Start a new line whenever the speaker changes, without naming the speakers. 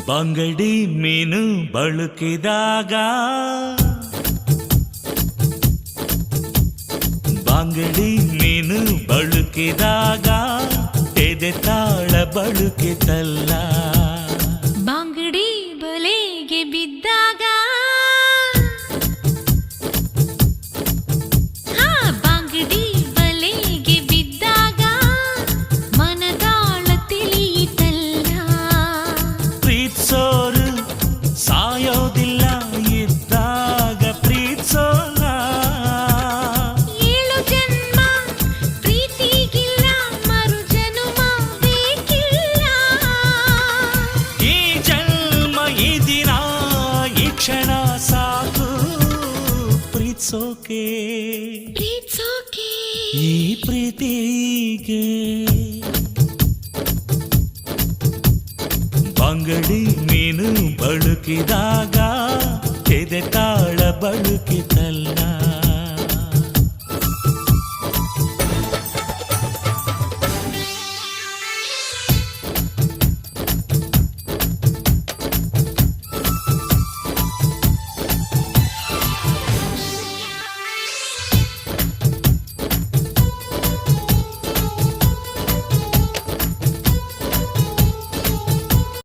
ಬಂಗಡಿ ಮೀನು ಬಳುಕಿದಾಗ ಬಂಗಡಿ ಮೀನು ಬಳುಕಿದಾಗ ಎದೆ ತಾಳ ಬಳುಕಿತಲ್ಲ
ಬಂಗಡಿ ಬಲೆಗೆ ಬಿದ್ದಾಗ ಬಂಗಡಿ ಬಲೆಗೆ ಬಿದ್ದಾಗ ಮನದಾಳ ತಿಳಿಯಿತಲ್ಲ
ಪ್ರೀತ್ಸೋರು ಸಾಯೋದಿಲ್ಲ ಇದ್ದಾಗ ಪ್ರೀತ್ಸೋಲ್ಲ
ಏಳು ಜನ್ಮ ಪ್ರೀತಿಗಿಲ್ಲ ಮರು ಜನುಮ ಬೇಕಿಲ್ಲ
ಈ ಜನ್ಮ ಈ ದಿನ ಈ ಕ್ಷಣ ಸಾಕು ಪ್ರೀತ್ಸೋಕೆ
ಪ್ರೀತ್ಸೋಕೆ
ಈ ಪ್ರೀತಿಗೆ ಬಂಗಡಿ ಮೀನು ಬಳುಕಿದಾಗ ಎದೆ ತಾಳ ಬಳುಕಿತಲ್ಲ